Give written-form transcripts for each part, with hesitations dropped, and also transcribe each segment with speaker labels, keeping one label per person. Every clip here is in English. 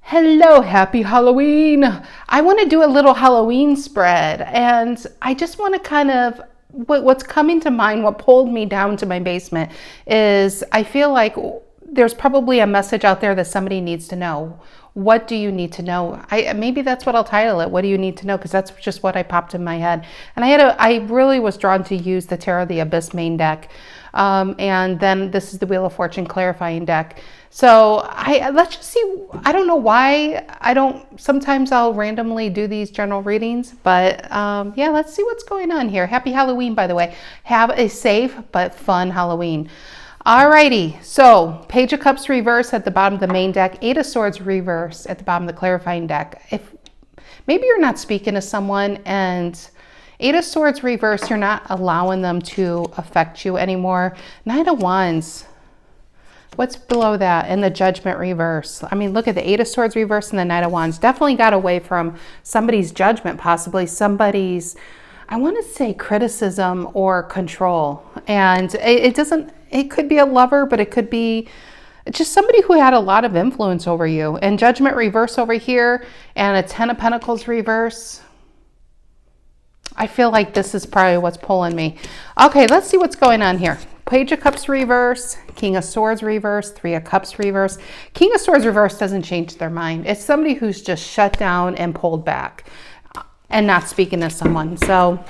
Speaker 1: Hello, happy Halloween. I want to do a little Halloween spread, and I just want to kind of what's coming to mind, what pulled me down to my basement is I feel like there's probably a message out there that somebody needs to know. What do you need to know? Maybe that's what I'll title it. What do you need to know? Because that's just what I popped in my head. And I really was drawn to use the Tarot of the Abyss main deck. And then this is the Wheel of Fortune clarifying deck. So let's just see. I don't know why sometimes I'll randomly do these general readings, but yeah, let's see what's going on here. Happy Halloween, by the way. Have a safe but fun Halloween. Alrighty, so Page of Cups reverse at the bottom of the main deck, Eight of Swords reverse at the bottom of the clarifying deck. If maybe you're not speaking to someone and Eight of Swords reverse, you're not allowing them to affect you anymore. Nine of Wands. What's below that? And the Judgment reverse. I mean, look at the Eight of Swords reverse and the Knight of Wands. Definitely got away from somebody's judgment, possibly somebody's, I want to say, criticism or control. And it could be a lover, but it could be just somebody who had a lot of influence over you. And Judgment reverse over here and a Ten of Pentacles reverse. I feel like this is probably what's pulling me. Okay, let's see what's going on here. Page of Cups reverse, King of Swords reverse, Three of Cups reverse. King of Swords reverse doesn't change their mind. It's somebody who's just shut down and pulled back and not speaking to someone. So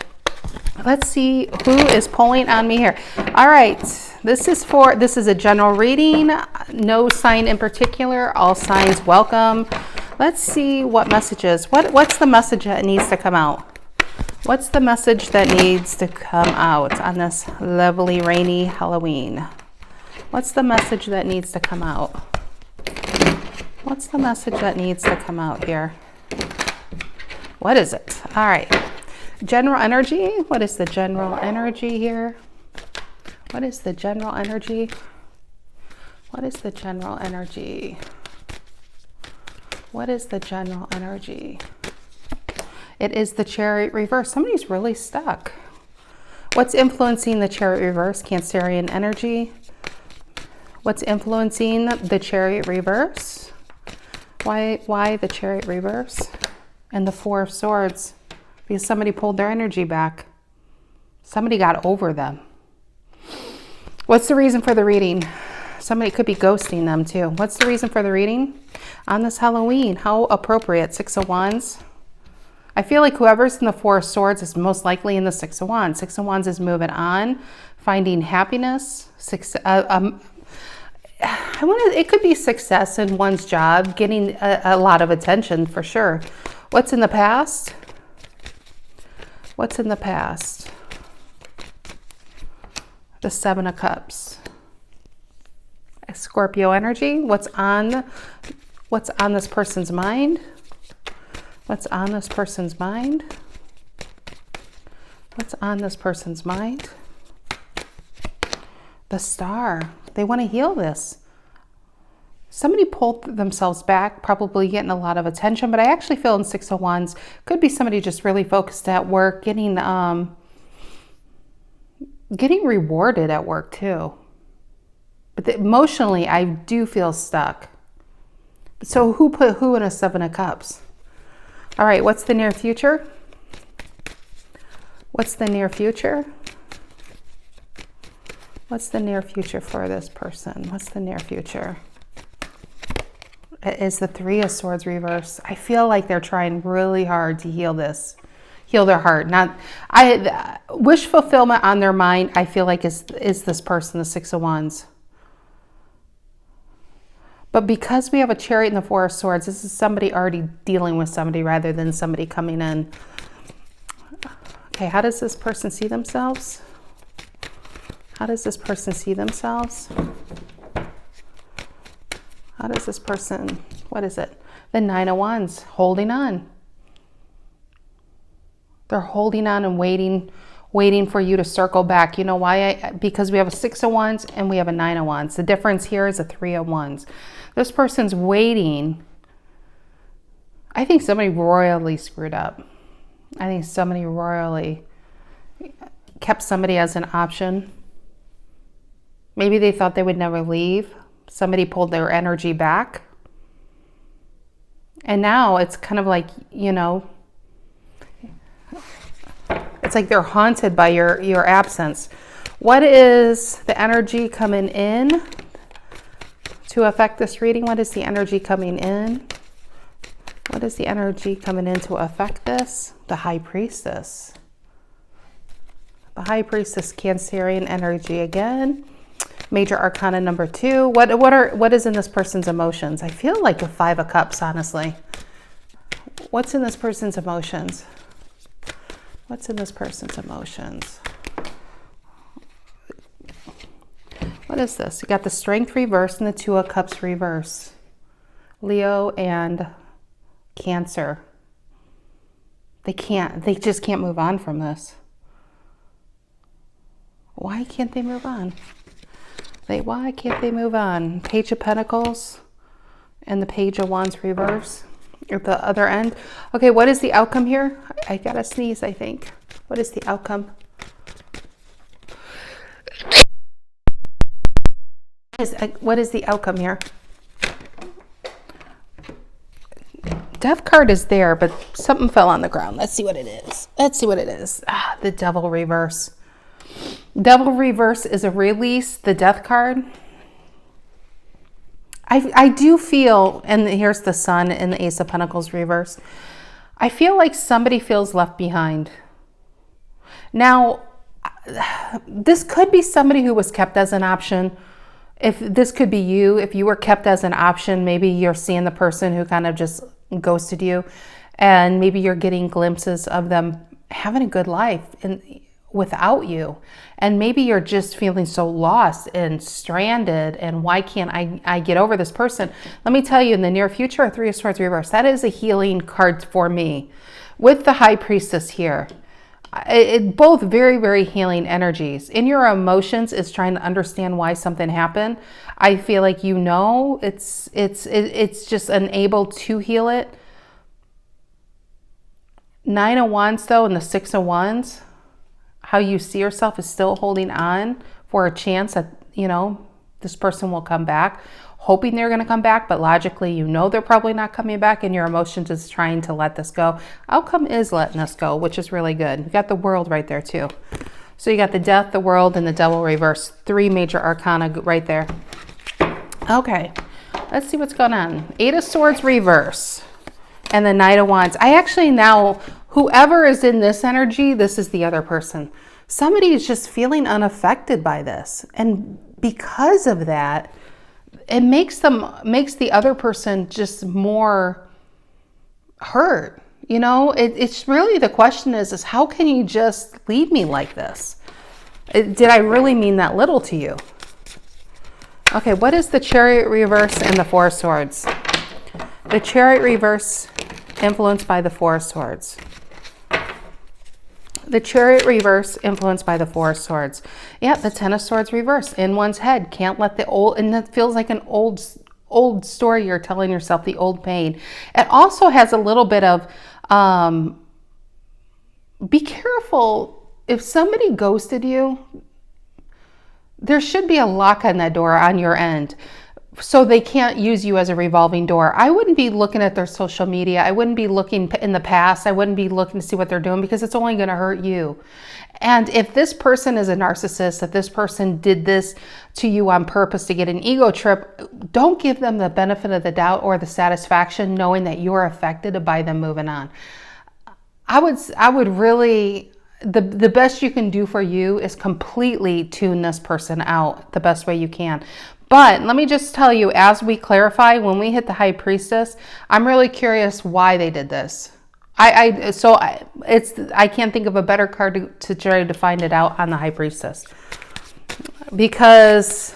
Speaker 1: let's see who is pulling on me here. All right, this is a general reading. No sign in particular. All signs welcome. Let's see what messages. What's the message that needs to come out? What's the message that needs to come out on this lovely rainy Halloween? What's the message that needs to come out? What's the message that needs to come out here? What is it? All right. General energy. What is the general energy here? What is the general energy? What is the general energy? What is the general energy? It is the Chariot reverse. Somebody's really stuck. What's influencing the Chariot reverse? Cancerian energy. What's influencing the Chariot reverse? Why the Chariot reverse? And the Four of Swords. Because somebody pulled their energy back. Somebody got over them. What's the reason for the reading? Somebody could be ghosting them too. What's the reason for the reading? On this Halloween, how appropriate. Six of Wands. I feel like whoever's in the Four of Swords is most likely in the Six of Wands. Six of Wands is moving on, finding happiness. It could be success in one's job, getting a lot of attention for sure. What's in the past? What's in the past? The Seven of Cups. Scorpio energy. What's on this person's mind? What's on this person's mind? What's on this person's mind? The Star. They want to heal this. Somebody pulled themselves back, probably getting a lot of attention, but I actually feel in Six of Wands, could be somebody just really focused at work, getting rewarded at work too. But emotionally, I do feel stuck. So who put who in a Seven of Cups? All right, what's the near future? What's the near future? What's the near future for this person? What's the near future? It is the Three of Swords reverse. I feel like they're trying really hard to heal their heart. Wish fulfillment on their mind, I feel like is this person, the Six of Wands. But because we have a Chariot and the Four of Swords, this is somebody already dealing with somebody rather than somebody coming in. Okay, how does this person see themselves? How does this person see themselves? How does this person, what is it? The Nine of Wands, holding on. They're holding on and waiting for you to circle back. You know why? Because we have a Six of Wands and we have a Nine of Wands. The difference here is a Three of Wands. This person's waiting. I think somebody royally screwed up. I think somebody royally kept somebody as an option. Maybe they thought they would never leave. Somebody pulled their energy back. And now it's kind of like, you know, it's like they're haunted by your absence. What is the energy coming in to affect this reading? What is the energy coming in? What is the energy coming in to affect this? The High Priestess. The High Priestess, Cancerian energy again. Major Arcana number 2. What is in this person's emotions? I feel like a 5 of Cups, honestly. What's in this person's emotions? What's in this person's emotions? What is this? You got the Strength reverse and the 2 of Cups reverse. Leo and Cancer. They just can't move on from this. Why can't they move on? Why can't they move on? Page of Pentacles and the Page of Wands reverse at the other end. Okay, what is the outcome here? I gotta sneeze, I think. What is the outcome? What is the outcome here? Death card is there, but something fell on the ground. Let's see what it is. Let's see what it is. The Devil reverse. Devil reverse is a release. The Death card. I do feel, and here's the Sun and the Ace of Pentacles reverse. I feel like somebody feels left behind. Now, this could be somebody who was kept as an option. If this could be you, if you were kept as an option, maybe you're seeing the person who kind of just ghosted you, and maybe you're getting glimpses of them having a good life without you, and maybe you're just feeling so lost and stranded, and why can't I get over this person? Let me tell you, in the near future, 3 of Swords reverse, that is a healing card for me with the High Priestess here. Both very, very healing energies. In your emotions is trying to understand why something happened. I feel like, you know, it's just unable to heal it. 9 of Wands though, and the 6 of Wands, how you see yourself is still holding on for a chance that, you know, this person will come back, hoping they're going to come back, but logically, you know, they're probably not coming back, and your emotions is trying to let this go. Outcome is letting us go, which is really good. You got the World right there too. So you got the Death, the World, and the Devil reverse. 3 major arcana right there. Okay, let's see what's going on. 8 of Swords reverse and the Knight of Wands. I actually now, whoever is in this energy, this is the other person. Somebody is just feeling unaffected by this, and because of that, it makes the other person just more hurt. You know, it's really, the question is how can you just leave me like this? Did I really mean that little to you? Okay, what is the Chariot reverse and the 4 of Swords? The Chariot reverse influenced by the 4 of Swords. The Chariot reverse influenced by the 4 of Swords. Yeah, the 10 of Swords reverse in one's head. Can't let the old, and that feels like an old story you're telling yourself, the old pain. It also has a little bit of, be careful. If somebody ghosted you, there should be a lock on that door on your end, so they can't use you as a revolving door. I wouldn't be looking at their social media. I wouldn't be looking in the past. I wouldn't be looking to see what they're doing, because it's only going to hurt you. And if this person is a narcissist, if this person did this to you on purpose to get an ego trip, don't give them the benefit of the doubt or the satisfaction knowing that you're affected by them moving on. I would really, the best you can do for you is completely tune this person out the best way you can. But let me just tell you, as we clarify, when we hit the High Priestess, I'm really curious why they did this. I can't think of a better card to try to find it out on the High Priestess. Because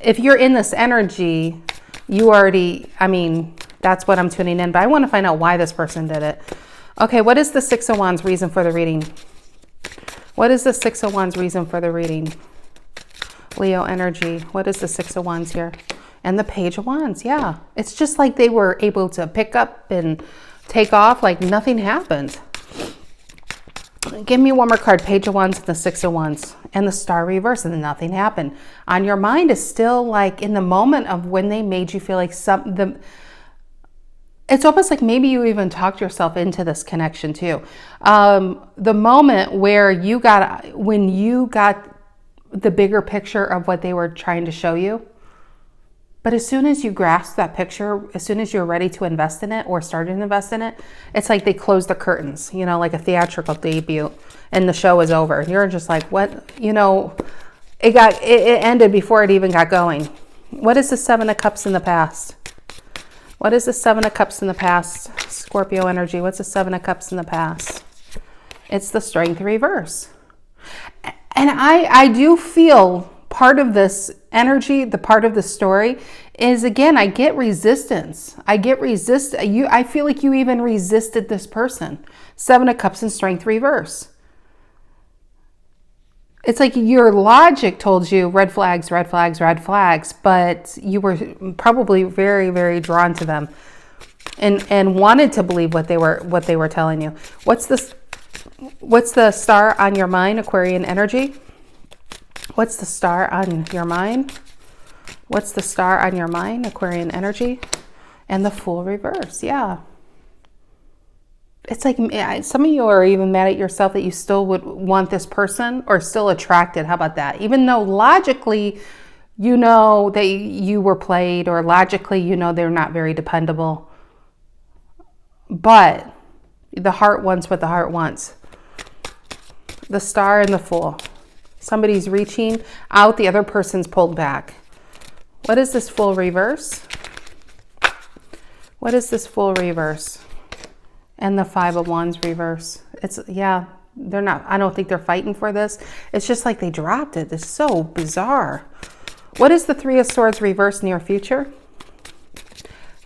Speaker 1: if you're in this energy, you already, I mean, that's what I'm tuning in. But I want to find out why this person did it. Okay, what is the 6 of Wands reason for the reading? What is the 6 of Wands reason for the reading? Leo energy. What is the 6 of Wands here? And the Page of Wands. Yeah. It's just like they were able to pick up and take off like nothing happened. Give me one more card. Page of Wands and the 6 of Wands. And the Star reverse, and nothing happened. On your mind is still like in the moment of when they made you feel like it's almost like maybe you even talked yourself into this connection too. The moment where when you got the bigger picture of what they were trying to show you, but as soon as you grasp that picture, as soon as you're ready to invest in it or started to invest in it, it's like they closed the curtains, like a theatrical debut, and the show is over. And you're just like, what? It ended before it even got going. What is the Seven of Cups in the past? What is the Seven of Cups in the past? Scorpio energy. What's the Seven of Cups in the past? It's the Strength reverse. And I do feel part of this energy, the part of the story is, again, I get resistance. I feel like you even resisted this person. Seven of Cups and Strength reverse. It's like your logic told you red flags, red flags, red flags, but you were probably very, very drawn to them and wanted to believe what they were telling you. What's the star on your mind, Aquarian energy? What's the star on your mind? What's the star on your mind, Aquarian energy? And the Fool reverse, yeah. It's like some of you are even mad at yourself that you still would want this person or still attracted. How about that? Even though logically, you know that you were played, or logically, you know they're not very dependable. But the heart wants what the heart wants. The Star and the Fool. Somebody's reaching out, the other person's pulled back. What is this Fool reverse? What is this Fool reverse? And the Five of Wands reverse. They're not, I don't think they're fighting for this. It's just like they dropped it. It's so bizarre. What is the Three of Swords reverse near future?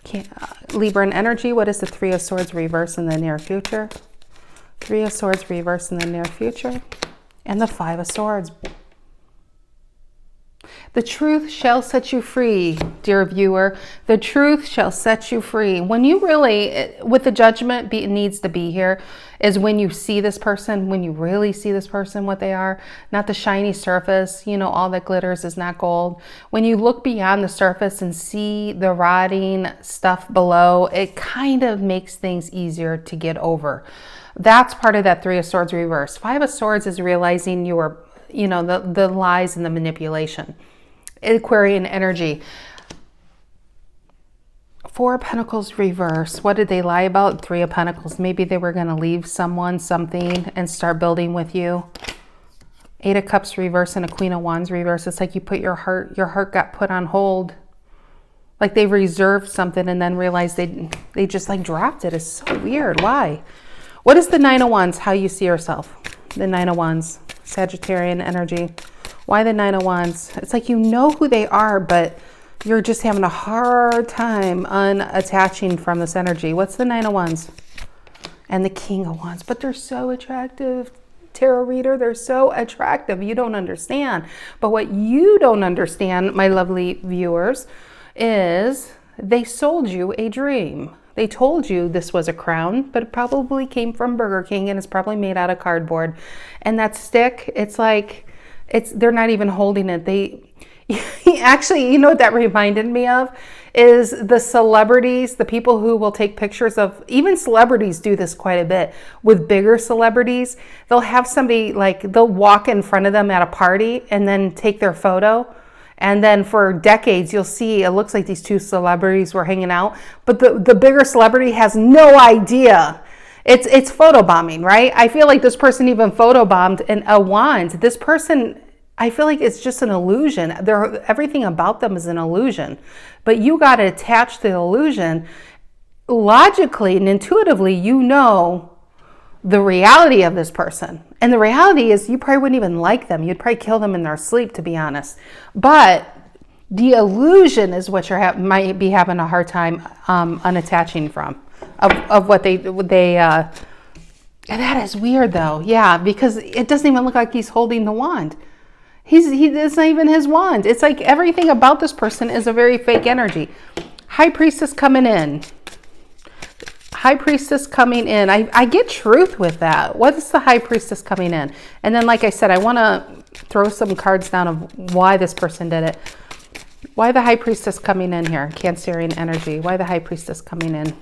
Speaker 1: Libran energy, what is the Three of Swords reverse in the near future? Three of Swords reverse in the near future. And the Five of Swords. The truth shall set you free, dear viewer. The truth shall set you free. When you really, with the judgment needs to be here, is when you see this person, when you really see this person, what they are, not the shiny surface, all that glitters is not gold. When you look beyond the surface and see the rotting stuff below, it kind of makes things easier to get over. That's part of that Three of Swords reverse. Five of Swords is realizing you were, the lies and the manipulation. Aquarian energy. Four of Pentacles reverse. What did they lie about? Three of Pentacles. Maybe they were going to leave someone, something, and start building with you. Eight of Cups reverse and a Queen of Wands reverse. It's like you put your heart got put on hold. Like they reserved something and then realized they just like dropped it. It's so weird. Why? What is the Nine of Wands? How you see yourself? The Nine of Wands. Sagittarian energy. Why the Nine of Wands? It's like you know who they are, but you're just having a hard time unattaching from this energy. What's the Nine of Wands? And the King of Wands. But they're so attractive. Tarot reader, they're so attractive. You don't understand. But what you don't understand, my lovely viewers, is they sold you a dream. They told you this was a crown, but it probably came from Burger King and it's probably made out of cardboard. And that stick, it's like, they're not even holding it. Actually, what that reminded me of is the celebrities, the people who will take pictures of, even celebrities do this quite a bit with bigger celebrities. They'll have somebody they'll walk in front of them at a party and then take their photo. And then for decades, you'll see it looks like these two celebrities were hanging out, but the bigger celebrity has no idea. It's photobombing, right? I feel like this person even photobombed a wand. This person, I feel like it's just an illusion. Everything about them is an illusion, but you got to attach the illusion. Logically and intuitively, the reality of this person. And the reality is you probably wouldn't even like them. You'd probably kill them in their sleep, to be honest. But the illusion is what might be having a hard time unattaching from, of what they that is weird though. Yeah, because it doesn't even look like he's holding the wand. It's not even his wand. It's like everything about this person is a very fake energy. High Priestess coming in. High Priestess coming in. I get truth with that. What is the High Priestess coming in? And then, like I said, I want to throw some cards down of why this person did it. Why the High Priestess coming in here? Cancerian energy. Why the High Priestess coming in?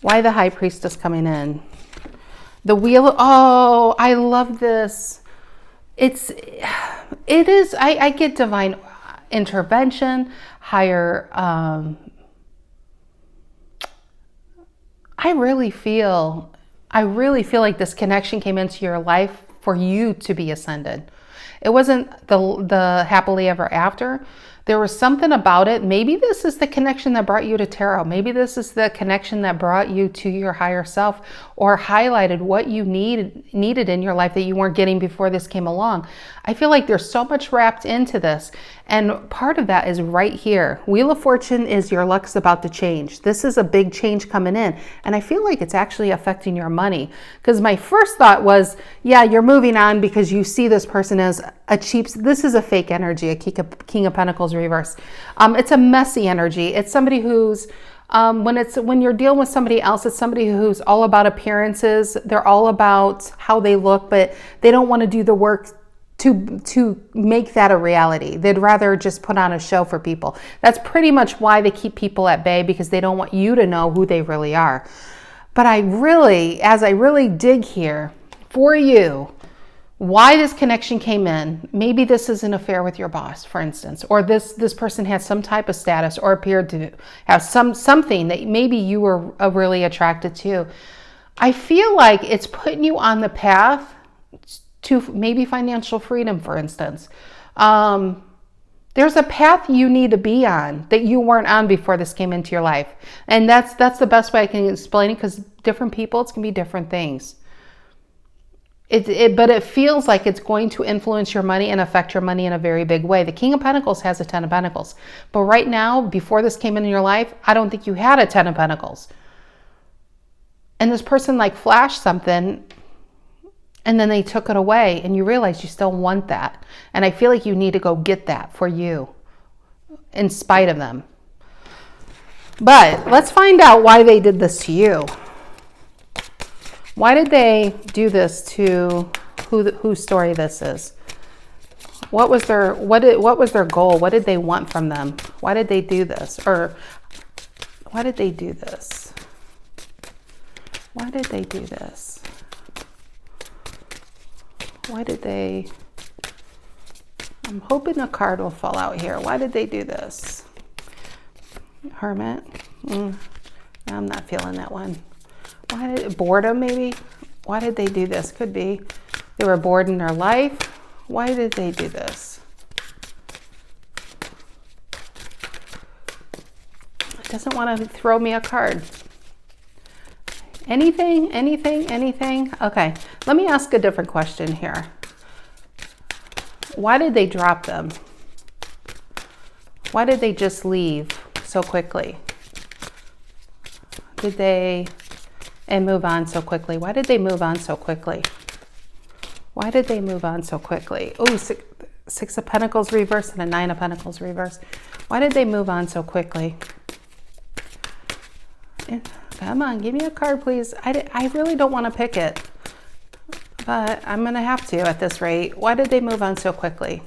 Speaker 1: Why the High Priestess coming in? The Wheel. Oh, I love this. It is, I get divine intervention, higher, I really feel like this connection came into your life for you to be ascended. It wasn't the happily ever after. There was something about it. Maybe this is the connection that brought you to tarot. Maybe this is the connection that brought you to your higher self, or highlighted what you needed in your life that you weren't getting before this came along. I feel like there's so much wrapped into this. And part of that is right here. Wheel of Fortune is your luck's about to change. This is a big change coming in. And I feel like it's actually affecting your money. Because my first thought was, yeah, you're moving on because you see this person as a cheap, this is a fake energy, a King of Pentacles reverse. It's a messy energy. It's somebody who's, when you're dealing with somebody else, it's somebody who's all about appearances. They're all about how they look, but they don't want to do the work to make that a reality. They'd rather just put on a show for people. That's pretty much why they keep people at bay, because they don't want you to know who they really are. But as I really dig here for you, why this connection came in, maybe this is an affair with your boss, for instance, or this person had some type of status or appeared to have something that maybe you were really attracted to. I feel like it's putting you on the path to maybe financial freedom, for instance. There's a path you need to be on that you weren't on before this came into your life. And that's the best way I can explain it, because different people, it's going to be different things. But it feels like it's going to influence your money and affect your money in a very big way. The King of Pentacles has a 10 of Pentacles. But right now, before this came into your life, I don't think you had a 10 of Pentacles. And this person like flashed something, and then they took it away, and you realize you still want that. And I feel like you need to go get that for you in spite of them. But let's find out why they did this to you. Why did they do this to whose story this is? What was their goal? What did they want from them? Why did they do this? Or why did they do this? Why did they do this? Why did they? I'm hoping a card will fall out here. Why did they do this? Hermit. I'm not feeling that one. Boredom, maybe? Why did they do this? Could be they were bored in their life. Why did they do this? It doesn't want to throw me a card. Anything? Okay, let me ask a different question here. Why did they drop them? Why did they just leave so quickly? And move on so quickly? Why did they move on so quickly? Why did they move on so quickly? Oh, Six of Pentacles reverse and a Nine of Pentacles reverse. Why did they move on so quickly? Come on, give me a card, please. I really don't want to pick it, but I'm going to have to at this rate. Why did they move on so quickly?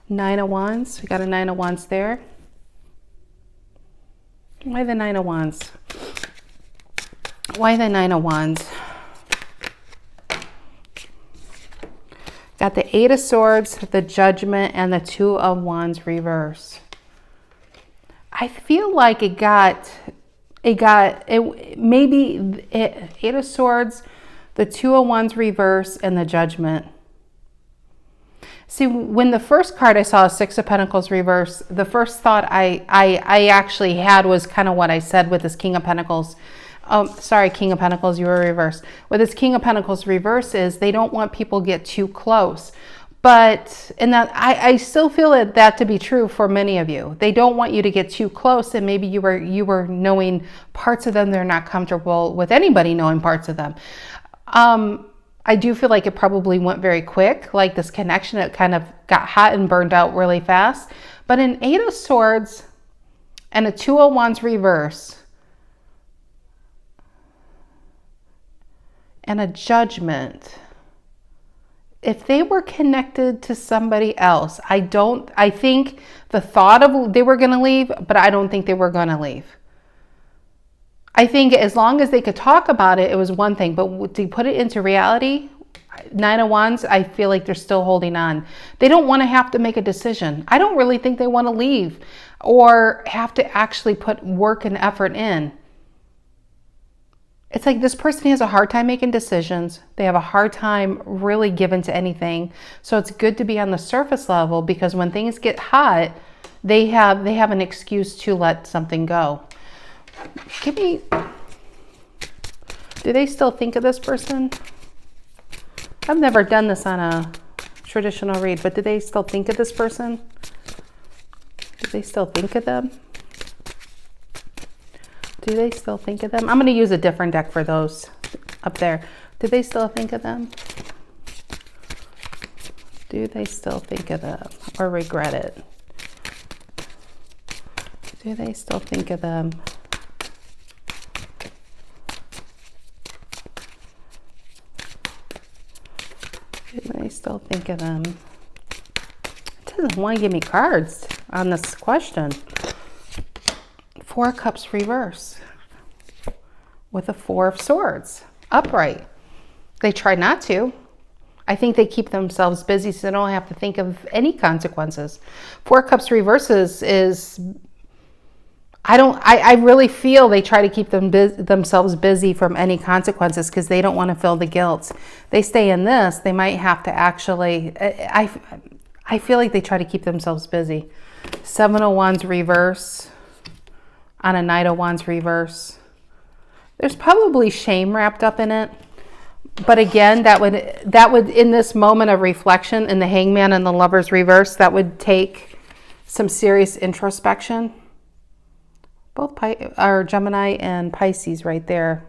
Speaker 1: Nine of Wands. We got a Nine of Wands there. Why the Nine of Wands? Why the Nine of Wands? Got the Eight of Swords, the Judgment, and the Two of Wands reverse. I feel like Eight of Swords, the Two of Wands reverse, and the Judgment. See, when the first card I saw, Six of Pentacles reverse, the first thought I actually had was kind of what I said with this King of Pentacles. King of Pentacles, you were reversed. With this King of Pentacles reverse is they don't want people to get too close. But, and that I still feel that to be true for many of you. They don't want you to get too close, and maybe you were knowing parts of them. They're not comfortable with anybody knowing parts of them. I do feel like it probably went very quick, like this connection, it kind of got hot and burned out really fast. But an Eight of Swords and a Two of Wands reverse and a Judgment, if they were connected to somebody else, I think the thought of they were going to leave, but I don't think they were going to leave. I think as long as they could talk about it, it was one thing, but to put it into reality, Nine of Wands, I feel like they're still holding on. They don't want to have to make a decision. I don't really think they want to leave or have to actually put work and effort in. It's like this person has a hard time making decisions. They have a hard time really giving to anything. So it's good to be on the surface level, because when things get hot, they have an excuse to let something go. Do they still think of this person? I've never done this on a traditional read, but do they still think of this person? Do they still think of them? Do they still think of them? I'm going to use a different deck for those up there. Do they still think of them? Do they still think of them or regret it? Do they still think of them? Do they still think of them? It doesn't want to give me cards on this question. Four of Cups reverse with a Four of Swords upright. They try not to. I think they keep themselves busy so they don't have to think of any consequences. Four of Cups reverses is, I really feel they try to keep themselves busy from any consequences because they don't want to feel the guilt. They stay in this, they might have to actually, I feel like they try to keep themselves busy. Seven of Wands reverse on a Knight of Wands reverse. There's probably shame wrapped up in it. But again, that would in this moment of reflection in the Hangman and the Lovers reverse, that would take some serious introspection. Both are Gemini and Pisces right there.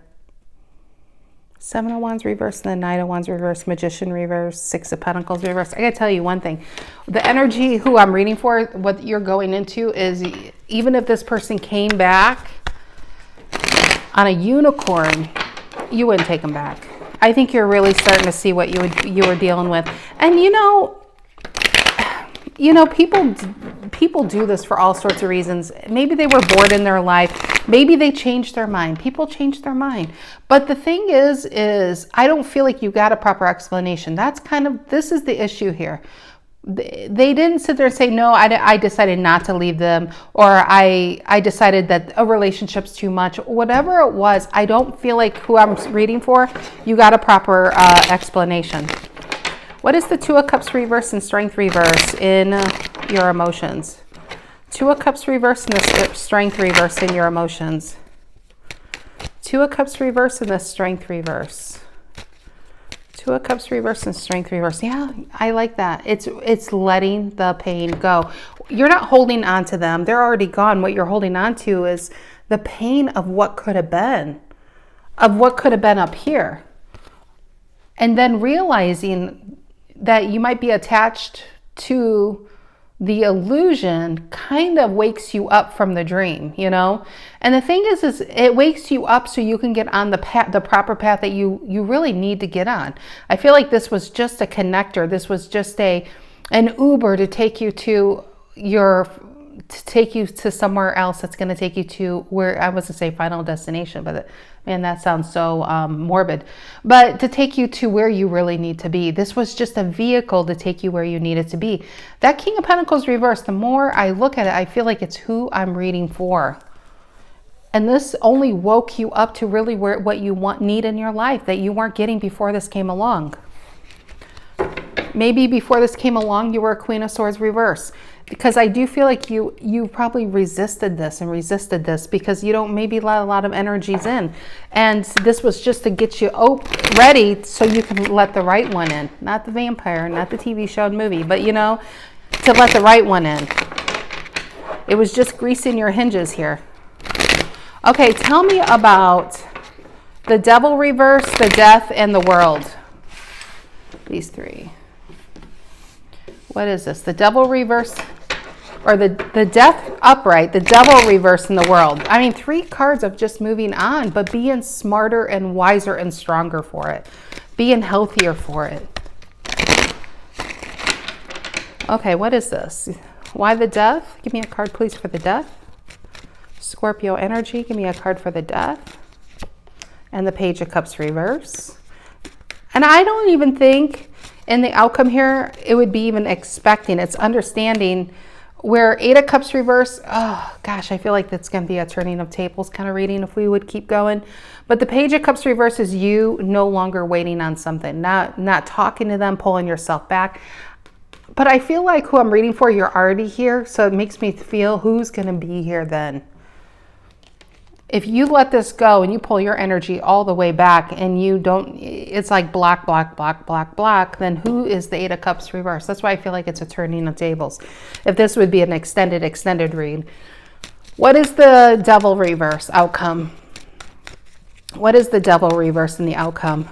Speaker 1: Seven of Wands reverse and the Knight of Wands reverse, Magician reverse, Six of Pentacles reverse. I gotta tell you one thing. The energy who I'm reading for, what you're going into is, even if this person came back on a unicorn, you wouldn't take them back. I think you're really starting to see what you were dealing with. And you know, people do this for all sorts of reasons. Maybe they were bored in their life. Maybe they changed their mind. People change their mind. But the thing is I don't feel like you got a proper explanation. This is the issue here. They didn't sit there and say, no, I decided not to leave them, or I decided that a relationship's too much. Whatever it was, I don't feel like who I'm reading for, you got a proper explanation. What is the Two of Cups reverse and Strength reverse in your emotions? Two of Cups reverse and the Strength reverse in your emotions. Two of Cups reverse and the Strength reverse. Two of Cups reverse and Strength reverse. Yeah, I like that. It's letting the pain go. You're not holding on to them. They're already gone. What you're holding on to is the pain of what could have been, up here. And then realizing that you might be attached to the illusion kind of wakes you up from the dream, you know? And the thing is it wakes you up so you can get on the proper path that you really need to get on. I feel like this was just a connector. This was just an Uber to take you to somewhere else that's going to take you to where, I was going to say final destination, but man, that sounds so morbid. But to take you to where you really need to be. This was just a vehicle to take you where you needed to be. That King of Pentacles reverse, the more I look at it, I feel like it's who I'm reading for. And this only woke you up to really what you need in your life that you weren't getting before this came along. Maybe before this came along, you were a Queen of Swords reverse. Because I do feel like you probably resisted this because you don't maybe let a lot of energies in. And this was just to get you ready so you can let the right one in. Not the vampire, not the TV show and movie, but to let the right one in. It was just greasing your hinges here. Okay, tell me about the Devil reverse, the Death, and the World. These three. What is this? The Devil reverse, or the Death upright, the Devil reverse, in the World. I mean, three cards of just moving on, but being smarter and wiser and stronger for it. Being healthier for it. Okay, what is this? Why the Death? Give me a card, please, for the Death. Scorpio energy, give me a card for the Death. And the Page of Cups reverse. And I don't even think in the outcome here, it would be even expecting. It's understanding where 8 of Cups reverse. Oh gosh, I feel like that's going to be a turning of tables kind of reading if we would keep going. But the Page of Cups reverse is you no longer waiting on something, not talking to them, pulling yourself back. But I feel like who I'm reading for, you're already here. So it makes me feel who's going to be here then. If you let this go and you pull your energy all the way back and you don't, it's like block, block, block, block, block, then who is the 8 of Cups reverse? That's why I feel like it's a turning of tables. If this would be an extended read. What is the Devil reverse outcome? What is the Devil reverse in the outcome?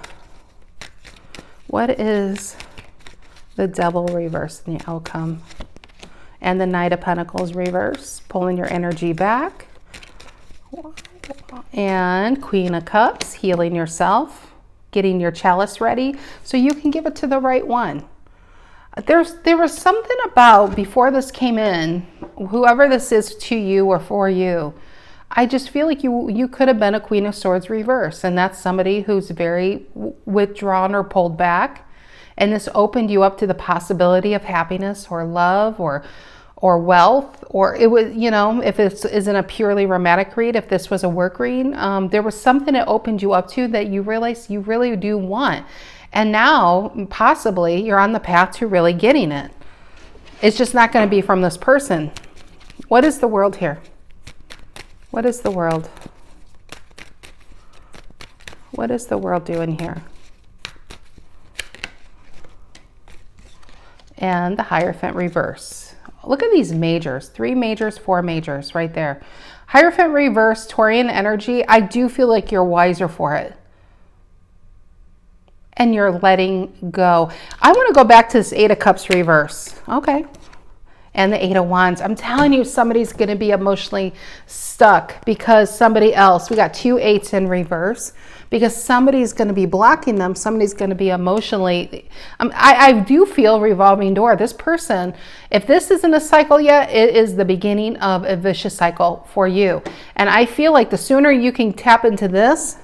Speaker 1: What is the Devil reverse in the outcome? And the Knight of Pentacles reverse, pulling your energy back. And Queen of Cups, healing yourself, getting your chalice ready so you can give it to the right one. There was something about, before this came in, whoever this is to you or for you, I just feel like you could have been a Queen of Swords reverse, and that's somebody who's very withdrawn or pulled back, and this opened you up to the possibility of happiness or love or wealth, or it was, you know, if it isn't a purely romantic read, if this was a work read, there was something that opened you up to that you realize you really do want. And now possibly you're on the path to really getting it. It's just not going to be from this person. What is the world here? What is the world? What is the world doing here? And the Hierophant reverse. Look at these majors, 3 majors, 4 majors right there. Hierophant reverse, Taurian energy. I do feel like you're wiser for it. And you're letting go. I want to go back to this 8 of Cups reverse. Okay. And the 8 of Wands. I'm telling you, somebody's going to be emotionally stuck because somebody else, we got 2 8s in reverse, because somebody's going to be blocking them. Somebody's going to be emotionally, I do feel revolving door. This person, if this isn't a cycle yet, it is the beginning of a vicious cycle for you. And I feel like the sooner you can tap into this,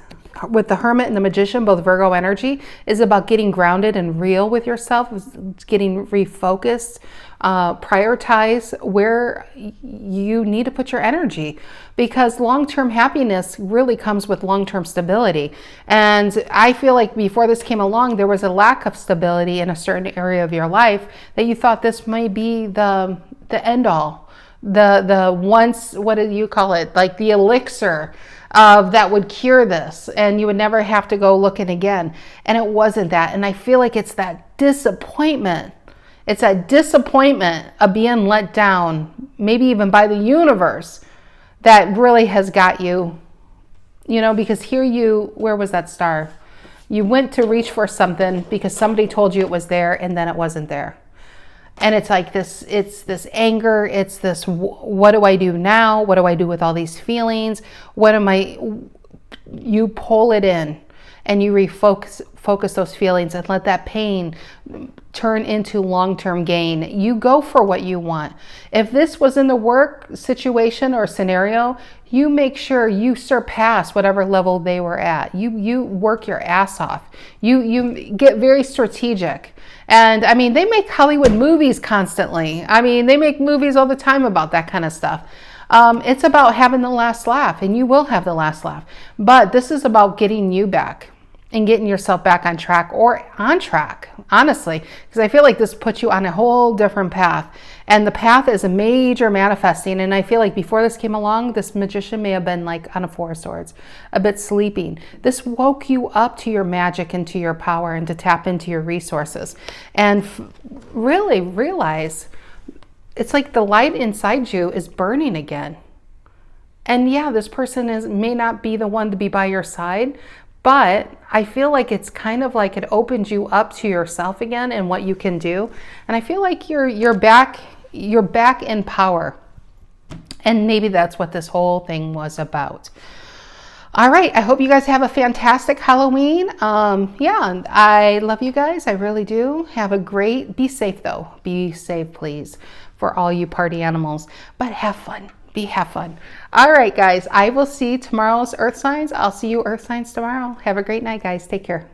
Speaker 1: with the Hermit and the Magician, both Virgo energy, is about getting grounded and real with yourself, getting refocused, prioritize where you need to put your energy, because long-term happiness really comes with long-term stability. And I feel like before this came along, there was a lack of stability in a certain area of your life that you thought this might be the end all, the once, what do you call it, like the elixir that would cure this, and you would never have to go looking again. And it wasn't that. And I feel like it's that disappointment. It's that disappointment of being let down, maybe even by the universe, that really has got you, you know, because here where was that star? You went to reach for something because somebody told you it was there, and then it wasn't there. And it's like this, it's this anger, it's this, what do I do now? What do I do with all these feelings? You pull it in and you focus those feelings and let that pain turn into long-term gain. You go for what you want. If this was in the work situation or scenario, you make sure you surpass whatever level they were at. You work your ass off. You get very strategic. And I mean, they make Hollywood movies constantly. I mean, they make movies all the time about that kind of stuff. It's about having the last laugh, and you will have the last laugh. But this is about getting you back and getting yourself back on track, or on track, honestly, because I feel like this puts you on a whole different path. And the path is a major manifesting. And I feel like before this came along, this Magician may have been like on a 4 of Swords, a bit sleeping. This woke you up to your magic and to your power and to tap into your resources and really realize it's like the light inside you is burning again. And yeah, this person may not be the one to be by your side, but I feel like it's kind of like it opens you up to yourself again and what you can do. And I feel like you're back in power. And maybe that's what this whole thing was about. All right, I hope you guys have a fantastic Halloween. Yeah, I love you guys. I really do. Have a great, be safe though. Be safe, please, for all you party animals. But have fun. Have fun. All right, guys, I will see tomorrow's Earth Signs. I'll see you Earth Signs tomorrow. Have a great night, guys. Take care.